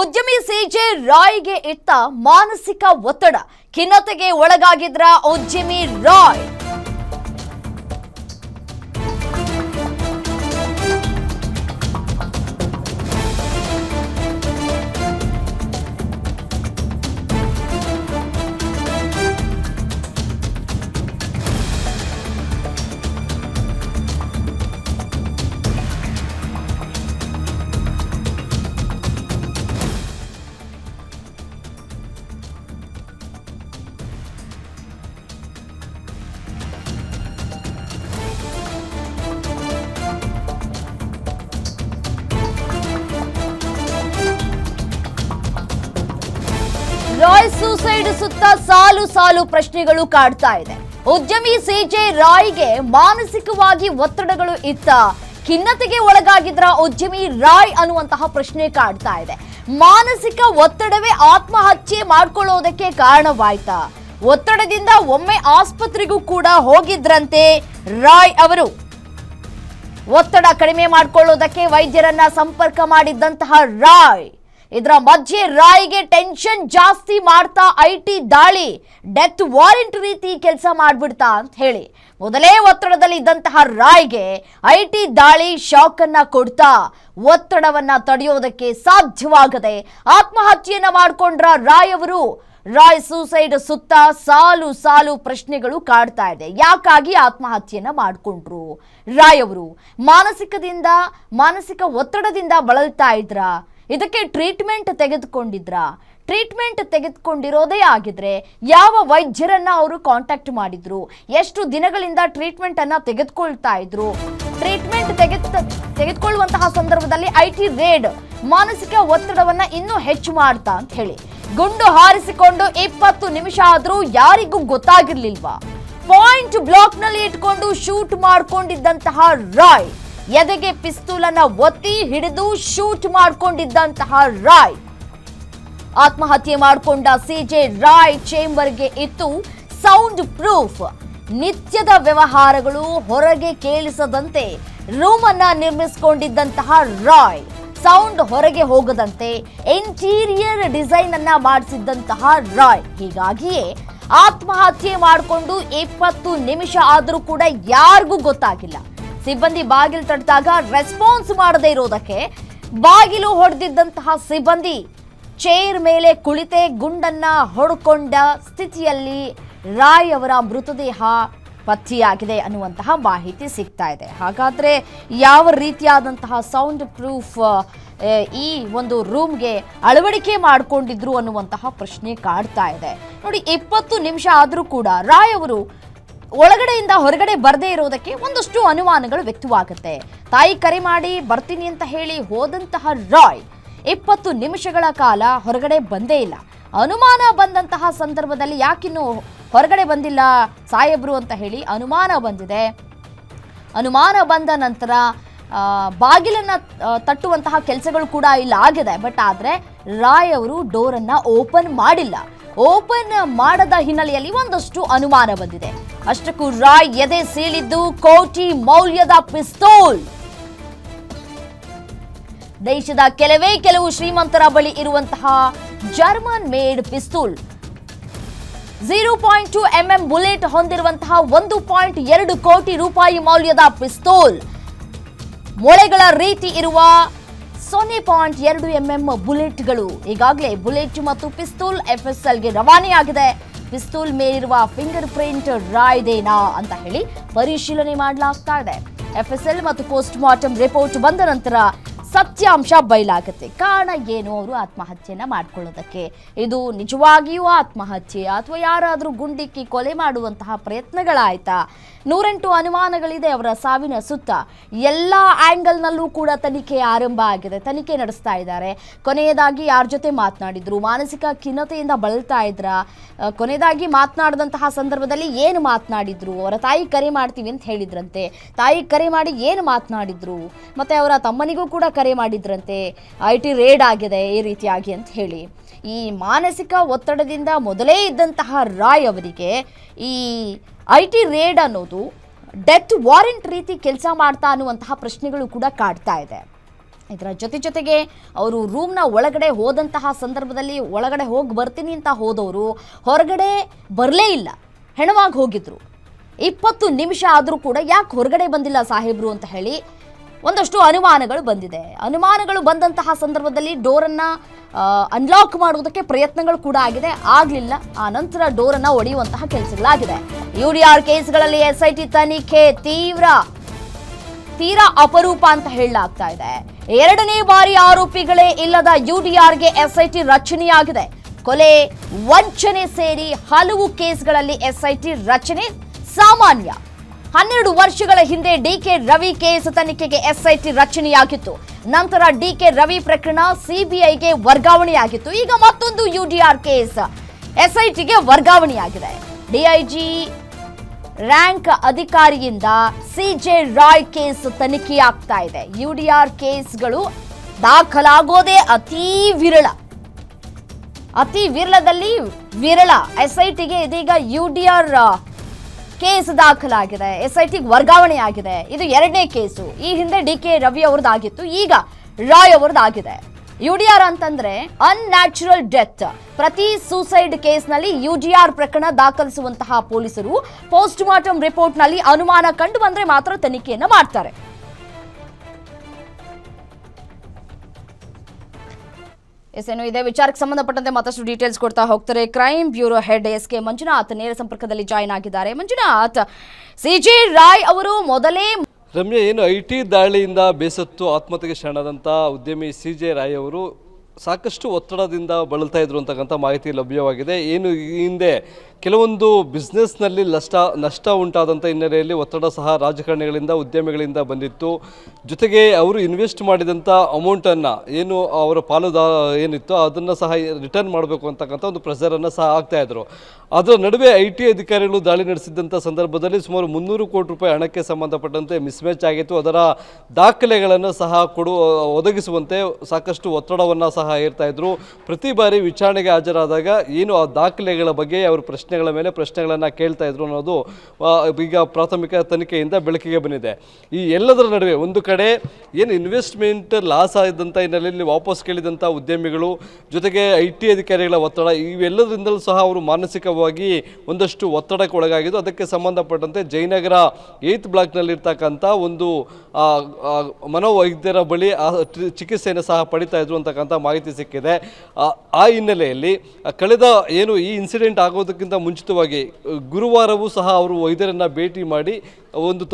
ಉದ್ಯಮಿ ಸಿಜೆ ರಾಯ್ಗೆ ಇತ್ತ ಮಾನಸಿಕ ಒತ್ತಡ, ಖಿನ್ನತೆಗೆ ಒಳಗಾಗಿದ್ರ ಉದ್ಯಮಿ ರಾಯ್. ರಾಯ್ ಸೂಸೈಡ್ ಸುತ್ತ ಸಾಲು ಸಾಲು ಪ್ರಶ್ನೆಗಳು ಕಾಡ್ತಾ ಇದೆ. ಉದ್ಯಮಿ ಸಿಜೆ ರಾಯ್ಗೆ ಮಾನಸಿಕವಾಗಿ ಒತ್ತಡಗಳು ಇತ್ತ, ಖಿನ್ನತೆಗೆ ಒಳಗಾಗಿದ್ರ ಉದ್ಯಮಿ ರಾಯ್ ಅನ್ನುವಂತಹ ಪ್ರಶ್ನೆ ಕಾಡ್ತಾ ಇದೆ. ಮಾನಸಿಕ ಒತ್ತಡವೇ ಆತ್ಮಹತ್ಯೆ ಮಾಡ್ಕೊಳ್ಳೋದಕ್ಕೆ ಕಾರಣವಾಯ್ತಾ? ಒತ್ತಡದಿಂದ ಒಮ್ಮೆ ಆಸ್ಪತ್ರೆಗೂ ಕೂಡ ಹೋಗಿದ್ರಂತೆ ರಾಯ್ ಅವರು. ಒತ್ತಡ ಕಡಿಮೆ ಮಾಡ್ಕೊಳ್ಳೋದಕ್ಕೆ ವೈದ್ಯರನ್ನ ಸಂಪರ್ಕ ಮಾಡಿದ್ದಂತಹ ರಾಯ್, ಇದರ ಮಧ್ಯೆ ರಾಯ್ಗೆ ಟೆನ್ಷನ್ ಜಾಸ್ತಿ ಮಾಡ್ತಾ ಐಟಿ ದಾಳಿ, ಡೆತ್ ವಾರೆಂಟ್ ರೀತಿ ಕೆಲಸ ಮಾಡ್ಬಿಡ್ತಾ ಅಂತ ಹೇಳಿ ಮೊದಲೇ ಒತ್ತಡದಲ್ಲಿ ಇದ್ದಂತಹ ರಾಯ್ಗೆ ಐಟಿ ದಾಳಿ ಶಾಕ್ ಅನ್ನ ಕೊಡ್ತಾ ಒತ್ತಡವನ್ನ ತಡೆಯೋದಕ್ಕೆ ಸಾಧ್ಯವಾಗದೆ ಆತ್ಮಹತ್ಯೆಯನ್ನ ಮಾಡ್ಕೊಂಡ್ರ ರಾಯ್ ಅವರು. ರಾಯ್ ಸೂಸೈಡ್ ಸುತ್ತ ಸಾಲು ಸಾಲು ಪ್ರಶ್ನೆಗಳು ಕಾಡ್ತಾ ಇದೆ. ಯಾಕಾಗಿ ಆತ್ಮಹತ್ಯೆಯನ್ನ ಮಾಡ್ಕೊಂಡ್ರು ರಾಯ್ ಅವರು? ಮಾನಸಿಕ ಒತ್ತಡದಿಂದ ಬಳಲ್ತಾ ಇದ್ರ? ಇದಕ್ಕೆ ಟ್ರೀಟ್ಮೆಂಟ್ ತೆಗೆದುಕೊಂಡಿರೋದೇ ಆಗಿದ್ರೆ ಯಾವ ವೈದ್ಯರನ್ನ ಅವರು ಕಾಂಟ್ಯಾಕ್ಟ್ ಮಾಡಿದ್ರು? ಎಷ್ಟು ದಿನಗಳಿಂದ ಟ್ರೀಟ್ಮೆಂಟ್ ಅನ್ನ ತೆಗೆದುಕೊಳ್ತಾ ಇದ್ರು? ಟ್ರೀಟ್ಮೆಂಟ್ ತೆಗೆದುಕೊಳ್ಳುವಂತಹ ಸಂದರ್ಭದಲ್ಲಿ ಐಟಿ ರೇಡ್ ಮಾನಸಿಕ ಒತ್ತಡವನ್ನ ಇನ್ನೂ ಹೆಚ್ಚು ಮಾಡ್ತಾ ಅಂತ ಹೇಳಿ ಗುಂಡು ಹಾರಿಸಿಕೊಂಡು 20 ನಿಮಿಷ ಆದ್ರೂ ಯಾರಿಗೂ ಗೊತ್ತಾಗಿರ್ಲಿಲ್ವಾ? ಪಾಯಿಂಟ್ ಬ್ಲಾಕ್ ನಲ್ಲಿ ಇಟ್ಕೊಂಡು ಶೂಟ್ ಮಾಡ್ಕೊಂಡಿದ್ದಂತಹ ರಾಯ್, ಎದೆಗೆ ಪಿಸ್ತೂಲ್ ಅನ್ನ ಒತ್ತಿ ಹಿಡಿದು ಶೂಟ್ ಮಾಡ್ಕೊಂಡಿದ್ದಂತಹ ರಾಯ್. ಆತ್ಮಹತ್ಯೆ ಮಾಡಿಕೊಂಡ ಸಿಜೆ ರಾಯ್ ಚೇಂಬರ್ಗೆ ಇತ್ತು ಸೌಂಡ್ ಪ್ರೂಫ್. ನಿತ್ಯದ ವ್ಯವಹಾರಗಳು ಹೊರಗೆ ಕೇಳಿಸದಂತೆ ರೂಮ್ ಅನ್ನ ನಿರ್ಮಿಸಿಕೊಂಡಿದ್ದಂತಹ ರಾಯ್, ಸೌಂಡ್ ಹೊರಗೆ ಹೋಗದಂತೆ ಇಂಟೀರಿಯರ್ ಡಿಸೈನ್ ಅನ್ನ ಮಾಡಿಸಿದ್ದಂತಹ ರಾಯ್. ಹೀಗಾಗಿಯೇ ಆತ್ಮಹತ್ಯೆ ಮಾಡಿಕೊಂಡು 20 ನಿಮಿಷ ಆದ್ರೂ ಕೂಡ ಯಾರಿಗೂ ಗೊತ್ತಾಗಿಲ್ಲ. ಸಿಬ್ಬಂದಿ ಬಾಗಿಲು ತಟ್ಟಿದಾಗ ರೆಸ್ಪಾನ್ಸ್ ಮಾಡದೇ ಇರೋದಕ್ಕೆ ಬಾಗಿಲು ಹೊಡೆದಿದ್ದಂತಹ ಸಿಬ್ಬಂದಿ ಚೇರ್ ಮೇಲೆ ಕುಳಿತೇ ಗುಂಡನ್ನ ಹೊಡ್ಕೊಂಡ ಸ್ಥಿತಿಯಲ್ಲಿ ರಾಯ್ ಅವರ ಮೃತದೇಹ ಪತ್ತೆಯಾಗಿದೆ ಅನ್ನುವಂತಹ ಮಾಹಿತಿ ಸಿಗ್ತಾ ಇದೆ. ಹಾಗಾದ್ರೆ ಯಾವ ರೀತಿಯಾದಂತಹ ಸೌಂಡ್ ಪ್ರೂಫ್ ಈ ಒಂದು ರೂಮ್ಗೆ ಅಳವಡಿಕೆ ಮಾಡಿಕೊಂಡಿದ್ರು ಅನ್ನುವಂತಹ ಪ್ರಶ್ನೆ ಕಾಡ್ತಾ ಇದೆ. ನೋಡಿ, 20 ನಿಮಿಷ ಆದ್ರೂ ಕೂಡ ರಾಯ್ ಅವರು ಒಳಗಡೆಯಿಂದ ಹೊರಗಡೆ ಬರದೇ ಇರೋದಕ್ಕೆ ಒಂದಷ್ಟು ಅನುಮಾನಗಳು ವ್ಯಕ್ತವಾಗುತ್ತೆ. ತಾಯಿ ಕರೆ ಮಾಡಿ ಬರ್ತೀನಿ ಅಂತ ಹೇಳಿ ಹೋದಂತಹ ರಾಯ್ 20 ನಿಮಿಷಗಳ ಕಾಲ ಹೊರಗಡೆ ಬಂದೇ ಇಲ್ಲ. ಅನುಮಾನ ಬಂದಂತಹ ಸಂದರ್ಭದಲ್ಲಿ ಯಾಕಿನ್ನು ಹೊರಗಡೆ ಬಂದಿಲ್ಲ ಸಾಹೇಬ್ರು ಅಂತ ಹೇಳಿ ಅನುಮಾನ ಬಂದಿದೆ. ಅನುಮಾನ ಬಂದ ನಂತರ ಬಾಗಿಲನ್ನ ತಟ್ಟುವಂತಹ ಕೆಲಸಗಳು ಕೂಡ ಇಲ್ಲ ಆಗಿದೆ. ಬಟ್ ಆದ್ರೆ ರಾಯ್ ಅವರು ಡೋರನ್ನ ಓಪನ್ ಮಾಡಿಲ್ಲ. ಓಪನ್ ಮಾಡದ ಹಿನ್ನೆಲೆಯಲ್ಲಿ ಒಂದಷ್ಟು ಅನುಮಾನ ಬಂದಿದೆ. ಅಷ್ಟಕ್ಕೂ ರಾಯ್ ಎದೆ ಸೀಳಿದ್ದು ಕೋಟಿ ಮೌಲ್ಯದ ಪಿಸ್ತೂಲ್. ದೇಶದ ಕೆಲವು ಶ್ರೀಮಂತರ ಬಳಿ ಇರುವಂತಹ ಜರ್ಮನ್ ಮೇಡ್ ಪಿಸ್ತೂಲ್, 0.2 mm ಬುಲೆಟ್ ಹೊಂದಿರುವಂತಹ 1.2 ಕೋಟಿ ರೂಪಾಯಿ ಮೌಲ್ಯದ ಪಿಸ್ತೂಲ್, ಮೊಳೆಗಳ ರೀತಿ ಇರುವ 0.2 mm ಬುಲೆಟ್ಗಳು. ಈಗಾಗಲೇ ಬುಲೆಟ್ ಮತ್ತು ಪಿಸ್ತೂಲ್ FSLಗೆ ರವಾನೆಯಾಗಿದೆ. ಪಿಸ್ತೂಲ್ ಮೇಲಿರುವ ಫಿಂಗರ್ ಪ್ರಿಂಟ್ ರಾಯ್ದೇನಾ ಅಂತ ಹೇಳಿ ಪರಿಶೀಲನೆ ಮಾಡಲಾಗ್ತಾ ಇದೆ. FSL ಮತ್ತು ಪೋಸ್ಟ್ ಮಾರ್ಟಮ್ ರಿಪೋರ್ಟ್ ಬಂದ ನಂತರ ಸತ್ಯಾಂಶ ಬಯಲಾಗುತ್ತೆ. ಕಾರಣ ಏನು ಅವರು ಆತ್ಮಹತ್ಯೆಯನ್ನ ಮಾಡ್ಕೊಳ್ಳೋದಕ್ಕೆ? ಇದು ನಿಜವಾಗಿಯೂ ಆತ್ಮಹತ್ಯೆ ಅಥವಾ ಯಾರಾದರೂ ಗುಂಡಿಕ್ಕಿ ಕೊಲೆ ಮಾಡುವಂತಹ ಪ್ರಯತ್ನಗಳಾಯ್ತಾ? 108 ಅನುಮಾನಗಳಿದೆ ಅವರ ಸಾವಿನ ಸುತ್ತ. ಎಲ್ಲ ಆಂಗಲ್ನಲ್ಲೂ ಕೂಡ ತನಿಖೆ ಆರಂಭ ಆಗಿದೆ, ತನಿಖೆ ನಡೆಸ್ತಾ ಇದ್ದಾರೆ. ಕೊನೆಯದಾಗಿ ಯಾರ ಜೊತೆ ಮಾತನಾಡಿದ್ರು, ಮಾನಸಿಕ ಖಿನ್ನತೆಯಿಂದ ಬಳಲ್ತಾ ಇದ್ರ, ಕೊನೆಯದಾಗಿ ಮಾತನಾಡಿದಂತಹ ಸಂದರ್ಭದಲ್ಲಿ ಏನು ಮಾತನಾಡಿದ್ರು, ಅವರ ತಾಯಿ ಕರೆ ಮಾಡ್ತೀವಿ ಅಂತ ಹೇಳಿದ್ರಂತೆ, ತಾಯಿ ಕರೆ ಮಾಡಿ ಏನು ಮಾತನಾಡಿದ್ರು, ಮತ್ತೆ ಅವರ ತಮ್ಮನಿಗೂ ಕೂಡ ಕರೆ ಮಾಡಿದ್ರಂತೆ, ಐಟಿ ರೇಡ್ ಆಗಿದೆ ಈ ರೀತಿಯಾಗಿ ಅಂತ ಹೇಳಿ. ಈ ಮಾನಸಿಕ ಒತ್ತಡದಿಂದ ಮೊದಲೇ ಇದ್ದಂತಹ ರಾಯ್ ಅವರಿಗೆ ಈ ಐಟಿ ರೇಡ್ ಅನ್ನೋದು ಡೆತ್ ವಾರೆಂಟ್ ರೀತಿ ಕೆಲಸ ಮಾಡ್ತಾ ಅನ್ನುವಂತಹ ಪ್ರಶ್ನೆಗಳು ಕೂಡ ಕಾಡ್ತಾ ಇದೆ. ಇದರ ಜೊತೆಗೆ ಅವರು ರೂಮ್ನ ಒಳಗಡೆ ಹೋದಂತಹ ಸಂದರ್ಭದಲ್ಲಿ ಒಳಗಡೆ ಹೋಗಿ ಬರ್ತೀನಿ ಅಂತ ಹೋದವರು ಹೊರಗಡೆ ಬರಲೇ ಇಲ್ಲ, ಹೆಣವಾಗಿ ಹೋಗಿದ್ರು. 20 ನಿಮಿಷ ಆದರೂ ಕೂಡ ಯಾಕೆ ಹೊರಗಡೆ ಬಂದಿಲ್ಲ ಸಾಹೇಬ್ರು ಅಂತ ಹೇಳಿ ಒಂದಷ್ಟು ಅನುಮಾನಗಳು ಬಂದಿದೆ. ಅನುಮಾನಗಳು ಬಂದಂತಹ ಸಂದರ್ಭದಲ್ಲಿ ಡೋರನ್ನು ಅನ್ಲಾಕ್ ಮಾಡುವುದಕ್ಕೆ ಪ್ರಯತ್ನಗಳು ಕೂಡ ಆಗಿದೆ, ಆಗಲಿಲ್ಲ. ಆ ನಂತರ ಡೋರನ್ನು ಒಡೆಯುವಂತಹ ಕೆಲಸಗಳಾಗಿದೆ. UDR ಕೇಸ್ಗಳಲ್ಲಿ SIT ತನಿಖೆ ತೀರಾ ಅಪರೂಪ ಅಂತ ಹೇಳಲಾಗ್ತಾ ಇದೆ. 2ನೇ ಬಾರಿ ಆರೋಪಿಗಳೇ ಇಲ್ಲದ UDRಗೆ SIT ರಚನೆಯಾಗಿದೆ. ಕೊಲೆ, ವಂಚನೆ ಸೇರಿ ಹಲವು ಕೇಸ್ಗಳಲ್ಲಿ SIT ರಚನೆ ಸಾಮಾನ್ಯ. 12 ವರ್ಷಗಳ ಹಿಂದೆ DK ರವಿ ಕೇಸ್ ತನಿಖೆಗೆ SIT ರಚನೆಯಾಗಿತ್ತು. ನಂತರ DK ರವಿ ಪ್ರಕರಣ CBIಗೆ ವರ್ಗಾವಣೆಯಾಗಿತ್ತು. ಈಗ ಮತ್ತೊಂದು UDR ಕೇಸ್ SITಗೆ ವರ್ಗಾವಣೆಯಾಗಿದೆ. DIG ರ್ಯಾಂಕ್ ಅಧಿಕಾರಿಯಿಂದ CJ ರಾಯ್ ಕೇಸ್ ತನಿಖೆಯಾಗ್ತಾ ಇದೆ. UDR ಕೇಸ್ಗಳು ದಾಖಲಾಗೋದೇ ಅತಿ ವಿರಳದಲ್ಲಿ ವಿರಳ. SITಗೆ ಇದೀಗ UDR ಕೇಸ್ ದಾಖಲಾಗಿದೆ, SITಗೆ ವರ್ಗಾವಣೆಯಾಗಿದೆ. ಇದು 2ನೇ ಕೇಸು. ಈ ಹಿಂದೆ DK ರವಿ ಅವರದಾಗಿತ್ತು, ಈಗ ರಾಯ್ ಅವರದಾಗಿದೆ. UDR ಅಂತಂದ್ರೆ ಅನ್ಯಾಚುರಲ್ ಡೆತ್. ಪ್ರತಿ ಸೂಸೈಡ್ ಕೇಸ್ನಲ್ಲಿ UDR ಪ್ರಕರಣ ದಾಖಲಿಸುವಂತಹ ಪೊಲೀಸರು ಪೋಸ್ಟ್ ಮಾರ್ಟಮ್ ರಿಪೋರ್ಟ್ನಲ್ಲಿ ಅನುಮಾನ ಕಂಡು ಬಂದ್ರೆ ಮಾತ್ರ ತನಿಖೆಯನ್ನ ಮಾಡ್ತಾರೆ. ಏನು ಇದೇ ವಿಚಾರಕ್ಕೆ ಸಂಬಂಧಪಟ್ಟಂತೆ ಮತ್ತಷ್ಟು ಡೀಟೇಲ್ಸ್ ಕೊಡ್ತಾ ಹೋಗ್ತಾರೆ crime bureau head SK Manjunath ನೇರ ಸಂಪರ್ಕದಲ್ಲಿ ಜಾಯಿನ್ ಆಗಿದ್ದಾರೆ. ಮಂಜುನಾಥ್, CJ ರಾಯ್ ಅವರು ಮೊದಲೇ ರಮ್ಯಾ, ಏನು IT ದಾಳಿಯಿಂದ ಬೇಸತ್ತು ಆತ್ಮಹತ್ಯೆಗೆ ಶರಣಾದಂಥ ಉದ್ಯಮಿ CJ ರಾಯ್ ಅವರು ಸಾಕಷ್ಟು ಒತ್ತಡದಿಂದ ಬಳಲ್ತಾ ಇದ್ರು ಅಂತಕ್ಕಂಥ ಮಾಹಿತಿ ಲಭ್ಯವಾಗಿದೆ. ಏನು ಈ ಹಿಂದೆ ಕೆಲವೊಂದು ಬಿಸ್ನೆಸ್ನಲ್ಲಿ ನಷ್ಟ ಉಂಟಾದಂಥ ಹಿನ್ನೆಲೆಯಲ್ಲಿ ಒತ್ತಡ ಸಹ ರಾಜಕಾರಣಿಗಳಿಂದ ಉದ್ಯಮಿಗಳಿಂದ ಬಂದಿತ್ತು. ಜೊತೆಗೆ ಅವರು ಇನ್ವೆಸ್ಟ್ ಮಾಡಿದಂಥ ಅಮೌಂಟನ್ನು ಏನು ಅವರ ಪಾಲುದಾರ ಏನಿತ್ತು ಅದನ್ನು ಸಹ ರಿಟರ್ನ್ ಮಾಡಬೇಕು ಅಂತಕ್ಕಂಥ ಒಂದು ಪ್ರೆಷರನ್ನು ಸಹ ಆಗ್ತಾಯಿದ್ರು. ಅದರ ನಡುವೆ IT ಅಧಿಕಾರಿಗಳು ದಾಳಿ ನಡೆಸಿದಂಥ ಸಂದರ್ಭದಲ್ಲಿ ಸುಮಾರು 300 ಕೋಟಿ ರೂಪಾಯಿ ಹಣಕ್ಕೆ ಸಂಬಂಧಪಟ್ಟಂತೆ ಮಿಸ್ಮ್ಯಾಚ್ ಆಗಿತ್ತು. ಅದರ ದಾಖಲೆಗಳನ್ನು ಸಹ ಒದಗಿಸುವಂತೆ ಸಾಕಷ್ಟು ಒತ್ತಡವನ್ನು ಸಹ ಹೇರ್ತಾ ಇದ್ರು. ಪ್ರತಿ ಬಾರಿ ವಿಚಾರಣೆಗೆ ಹಾಜರಾದಾಗ ಏನು ಆ ದಾಖಲೆಗಳ ಬಗ್ಗೆ ಅವರು ಪ್ರಶ್ನೆಗಳ ಮೇಲೆ ಪ್ರಶ್ನೆಗಳನ್ನು ಕೇಳ್ತಾ ಇದ್ರು ಅನ್ನೋದು ಈಗ ಪ್ರಾಥಮಿಕ ತನಿಖೆಯಿಂದ ಬೆಳಕಿಗೆ ಬಂದಿದೆ. ಈ ಎಲ್ಲದರ ನಡುವೆ ಒಂದು ಕಡೆ ಏನು ಇನ್ವೆಸ್ಟ್ಮೆಂಟ್ ಲಾಸ್ ಆದಂಥ ಹಿನ್ನೆಲೆಯಲ್ಲಿ ವಾಪಸ್ ಕೇಳಿದಂಥ ಉದ್ಯಮಿಗಳು, ಜೊತೆಗೆ IT ಅಧಿಕಾರಿಗಳ ಒತ್ತಡ, ಇವೆಲ್ಲದರಿಂದಲೂ ಸಹ ಅವರು ಮಾನಸಿಕವಾಗಿ ಒಂದಷ್ಟು ಒತ್ತಡಕ್ಕೆ ಒಳಗಾಗಿದ್ದು. ಅದಕ್ಕೆ ಸಂಬಂಧಪಟ್ಟಂತೆ ಜಯನಗರ 8th ಬ್ಲಾಕ್ನಲ್ಲಿರ್ತಕ್ಕಂಥ ಒಂದು ಮನೋವೈದ್ಯರ ಬಳಿ ಚಿಕಿತ್ಸೆಯನ್ನು ಸಹ ಪಡಿತಾ ಇದ್ರು ಅಂತಕ್ಕಂಥ ಮಾಹಿತಿ ಸಿಕ್ಕಿದೆ. ಆ ಹಿನ್ನೆಲೆಯಲ್ಲಿ ಕಳೆದ ಏನು ಈ ಇನ್ಸಿಡೆಂಟ್ ಆಗೋದಕ್ಕಿಂತ ಮುಂಚಿತವಾಗಿ ಗುರುವಾರವೂ ಸಹ ಅವರು ವೈದ್ಯರನ್ನು ಭೇಟಿ ಮಾಡಿ ಒಂದು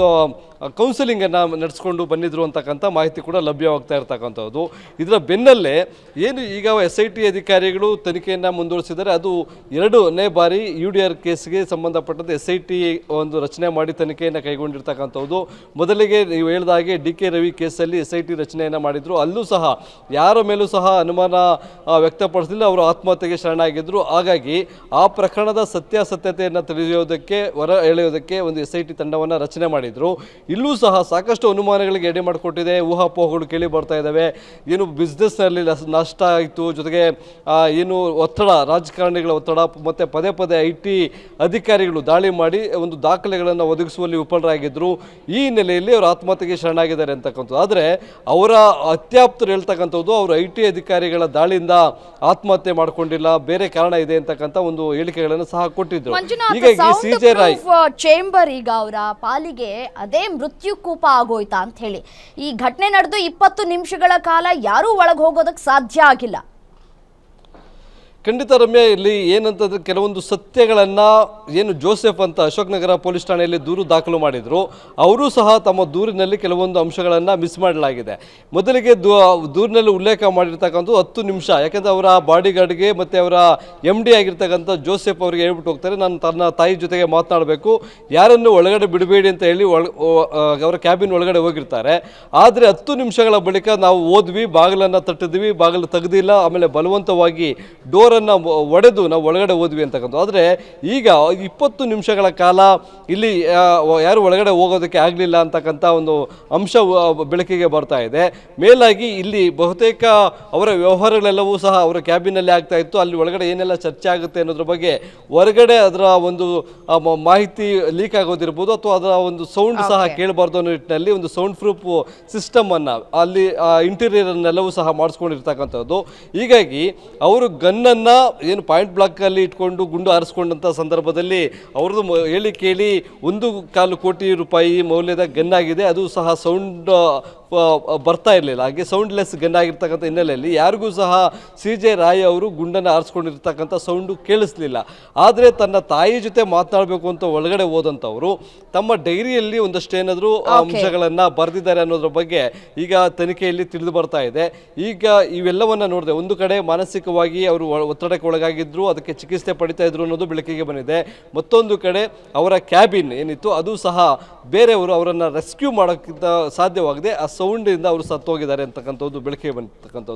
ಕೌನ್ಸಿಲಿಂಗನ್ನು ನಡೆಸ್ಕೊಂಡು ಬಂದಿದ್ರು ಅಂತಕ್ಕಂಥ ಮಾಹಿತಿ ಕೂಡ ಲಭ್ಯವಾಗ್ತಾ ಇರ್ತಕ್ಕಂಥದ್ದು. ಇದರ ಬೆನ್ನಲ್ಲೇ ಏನು ಈಗ SIT ಅಧಿಕಾರಿಗಳು ತನಿಖೆಯನ್ನು ಮುಂದುವರಿಸಿದ್ದಾರೆ. ಅದು 2ನೇ ಬಾರಿ UDR ಕೇಸ್ಗೆ ಸಂಬಂಧಪಟ್ಟಂತೆ SIT ಒಂದು ರಚನೆ ಮಾಡಿ ತನಿಖೆಯನ್ನು ಕೈಗೊಂಡಿರ್ತಕ್ಕಂಥದ್ದು. ಮೊದಲಿಗೆ ನೀವು ಹೇಳಿದ ಹಾಗೆ DK ರವಿ ಕೇಸಲ್ಲಿ SIT ರಚನೆಯನ್ನು ಮಾಡಿದ್ರು. ಅಲ್ಲೂ ಸಹ ಯಾರ ಮೇಲೂ ಸಹ ಅನುಮಾನ ವ್ಯಕ್ತಪಡಿಸಲಿಲ್ಲ, ಅವರು ಆತ್ಮಹತ್ಯೆಗೆ ಶರಣಾಗಿದ್ದರು. ಹಾಗಾಗಿ ಆ ಪ್ರಕರಣದ ಸತ್ಯಾಸತ್ಯತೆಯನ್ನು ತಿಳಿಯೋದಕ್ಕೆ ಹೊರ ಎಳೆಯೋದಕ್ಕೆ ಒಂದು SIT ತಂಡವನ್ನು ರಚನೆ ಮಾಡಿದ್ರು. ಇಲ್ಲೂ ಸಹ ಸಾಕಷ್ಟು ಅನುಮಾನಗಳಿಗೆ ಎಡೆ ಮಾಡಿಕೊಟ್ಟಿದೆ. ಊಹಾಪೋಹಗಳು ಕೇಳಿ ಬರ್ತಾ ಇದ್ದಾವೆ. ಏನು ಬಿಸ್ನೆಸ್ನಲ್ಲಿ ನಷ್ಟ ಆಯಿತು, ಜೊತೆಗೆ ಏನು ಒತ್ತಡ, ರಾಜಕಾರಣಿಗಳ ಒತ್ತಡ, ಮತ್ತು ಪದೇ IT ಅಧಿಕಾರಿಗಳು ದಾಳಿ ಮಾಡಿ ಒಂದು ದಾಖಲೆಗಳನ್ನು ಒದಗಿಸುವಲ್ಲಿ ವಿಫಲರಾಗಿದ್ದರು. ಈ ಹಿನ್ನೆಲೆಯಲ್ಲಿ ಅವರು ಆತ್ಮಹತ್ಯೆಗೆ ಶರಣಾಗಿದ್ದಾರೆ ಅಂತಕ್ಕಂಥದ್ದು. ಆದರೆ ಅವರ ಅತ್ಯಾಪ್ತರು ಹೇಳ್ತಕ್ಕಂಥದ್ದು ಅವರು IT ಅಧಿಕಾರಿಗಳ ದಾಳಿಯಿಂದ ಆತ್ಮಹತ್ಯೆ ಮಾಡಿಕೊಂಡಿಲ್ಲ, ಬೇರೆ ಕಾರಣ ಇದೆ ಅಂತಕ್ಕಂಥ ಒಂದು ಹೇಳಿಕೆಗಳನ್ನು ಸಹ ಕೊಟ್ಟಿದ್ರು. ಹೀಗಾಗಿ CJ ರಾಯ್ ಚೇಂಬರ್ ಈಗ ಅವರ ಪಾಲಿಗೆ ಅದೇ ಮೃತ್ಯು ಕೂಪ ಆಗೋಯ್ತಾ ಅಂತ ಹೇಳಿ ಈ ಘಟನೆ ನಡೆದು 20 ನಿಮಿಷಗಳ ಕಾಲ ಯಾರೂ ಒಳಗೆ ಹೋಗೋದಕ್ಕೆ ಸಾಧ್ಯ ಆಗಿಲ್ಲ. ಖಂಡಿತ ರಮ್ಯಾ, ಇಲ್ಲಿ ಏನಂತಂದ್ರೆ ಕೆಲವೊಂದು ಸತ್ಯಗಳನ್ನು ಏನು ಜೋಸೆಫ್ ಅಂತ ಅಶೋಕ್ ನಗರ ಪೊಲೀಸ್ ಠಾಣೆಯಲ್ಲಿ ದೂರು ದಾಖಲು ಮಾಡಿದ್ರು. ಅವರು ಸಹ ತಮ್ಮ ದೂರಿನಲ್ಲಿ ಕೆಲವೊಂದು ಅಂಶಗಳನ್ನು ಮಿಸ್ ಮಾಡಲಾಗಿದೆ. ಮೊದಲಿಗೆ ದೂರಿನಲ್ಲಿ ಉಲ್ಲೇಖ ಮಾಡಿರ್ತಕ್ಕಂಥದ್ದು 10 ನಿಮಿಷ. ಯಾಕೆಂದರೆ ಅವರ ಬಾಡಿ ಗಾರ್ಡ್ಗೆ ಮತ್ತು ಅವರ MD ಆಗಿರ್ತಕ್ಕಂಥ ಜೋಸೆಫ್ ಅವರಿಗೆ ಹೇಳ್ಬಿಟ್ಟು ಹೋಗ್ತಾರೆ, ನಾನು ತನ್ನ ತಾಯಿ ಜೊತೆಗೆ ಮಾತನಾಡಬೇಕು, ಯಾರನ್ನು ಒಳಗಡೆ ಬಿಡಬೇಡಿ ಅಂತ ಹೇಳಿ ಅವರ ಕ್ಯಾಬಿನ್ ಒಳಗಡೆ ಹೋಗಿರ್ತಾರೆ. ಆದರೆ 10 ನಿಮಿಷಗಳ ಬಳಿಕ ನಾವು ಹೋದ್ವಿ, ಬಾಗಿಲನ್ನು ತಟ್ಟಿದ್ವಿ, ಬಾಗಿಲು ತೆಗೆದಿಲ್ಲ, ಆಮೇಲೆ ಬಲವಂತವಾಗಿ ಡೋರ್ ಅವರನ್ನು ಒಡೆದು ನಾವು ಒಳಗಡೆ ಹೋದ್ವಿ ಅಂತಕ್ಕಂಥ. ಆದರೆ ಈಗ 20 ನಿಮಿಷಗಳ ಕಾಲ ಇಲ್ಲಿ ಯಾರು ಒಳಗಡೆ ಹೋಗೋದಕ್ಕೆ ಆಗಲಿಲ್ಲ ಅಂತಕ್ಕಂಥ ಒಂದು ಅಂಶ ಬೆಳಕಿಗೆ ಬರ್ತಾ ಇದೆ. ಮೇಲಾಗಿ ಇಲ್ಲಿ ಬಹುತೇಕ ಅವರ ವ್ಯವಹಾರಗಳೆಲ್ಲವೂ ಸಹ ಅವರ ಕ್ಯಾಬಿನಲ್ಲಿ ಆಗ್ತಾ ಇತ್ತು. ಅಲ್ಲಿ ಒಳಗಡೆ ಏನೆಲ್ಲ ಚರ್ಚೆ ಆಗುತ್ತೆ ಅನ್ನೋದ್ರ ಬಗ್ಗೆ ಹೊರಗಡೆ ಅದರ ಒಂದು ಮಾಹಿತಿ ಲೀಕ್ ಆಗೋದಿರ್ಬೋದು ಅಥವಾ ಅದರ ಒಂದು ಸೌಂಡ್ ಸಹ ಕೇಳಬಾರ್ದು ಅನ್ನೋ ನಿಟ್ಟಿನಲ್ಲಿ ಒಂದು ಸೌಂಡ್ ಪ್ರೂಫ್ ಸಿಸ್ಟಮ್ ಅನ್ನ ಅಲ್ಲಿ ಇಂಟೀರಿಯರ್ ಅನ್ನೆಲ್ಲವೂ ಸಹ ಮಾಡಿಸ್ಕೊಂಡಿರ್ತಕ್ಕಂಥದ್ದು. ಹೀಗಾಗಿ ಅವರು ಗನ್ನನ್ನ ಏನು ಪಾಯಿಂಟ್ ಬ್ಲಾಕ್ ಅಲ್ಲಿ ಇಟ್ಕೊಂಡು ಗುಂಡು ಹಾರಿಸ್ಕೊಂಡಂಥ ಸಂದರ್ಭದಲ್ಲಿ ಅವ್ರದ್ದು ಹೇಳಿ ಕೇಳಿ 1.25 ಕೋಟಿ ರೂಪಾಯಿ ಮೌಲ್ಯದ ಗನ್ ಆಗಿದೆ. ಅದು ಸಹ ಸೌಂಡ್ ಬರ್ತಾ ಇರಲಿಲ್ಲ. ಹಾಗೆ ಸೌಂಡ್ಲೆಸ್ ಗನ್ ಆಗಿರ್ತಕ್ಕಂಥ ಹಿನ್ನೆಲೆಯಲ್ಲಿ ಯಾರಿಗೂ ಸಹ CJ ರಾಯ್ ಅವರು ಗುಂಡನ್ನು ಹಾರಿಸ್ಕೊಂಡಿರ್ತಕ್ಕಂಥ ಸೌಂಡು ಕೇಳಿಸ್ಲಿಲ್ಲ. ಆದರೆ ತನ್ನ ತಾಯಿ ಜೊತೆ ಮಾತನಾಡಬೇಕು ಅಂತ ಒಳಗಡೆ ಹೋದಂಥವರು ತಮ್ಮ ಡೈರಿಯಲ್ಲಿ ಒಂದಷ್ಟೇನಾದರೂ ಅಂಶಗಳನ್ನು ಬರೆದಿದ್ದಾರೆ ಅನ್ನೋದ್ರ ಬಗ್ಗೆ ಈಗ ತನಿಖೆಯಲ್ಲಿ ತಿಳಿದು ಬರ್ತಾ ಇದೆ. ಈಗ ಇವೆಲ್ಲವನ್ನ ನೋಡಿದೆ ಒಂದು ಕಡೆ ಮಾನಸಿಕವಾಗಿ ಅವರು ಒತ್ತಡಕ್ಕೆ ಒಳಗಾಗಿದ್ರು, ಅದಕ್ಕೆ ಚಿಕಿತ್ಸೆ ಪಡಿತಾ ಇದ್ರು ಅನ್ನೋದು ಬೆಳಕಿಗೆ ಬಂದಿದೆ. ಮತ್ತೊಂದು ಕಡೆ ಅವರ ಕ್ಯಾಬಿನ್ ಏನಿತ್ತು ಅದು ಸಹ ಬೇರೆಯವರು ಅವರನ್ನು ರೆಸ್ಕ್ಯೂ ಮಾಡೋಕ್ಕಿಂತ ಸಾಧ್ಯವಾಗದೆ ಆ ಸೌಂಡಿಂದ ಅವರು ಸತ್ತೋಗಿದ್ದಾರೆ ಅಂತಕ್ಕಂಥದ್ದು ಬೆಳಕಿಗೆ ಬಂದಿರ್ತಕ್ಕಂಥದ್ದು.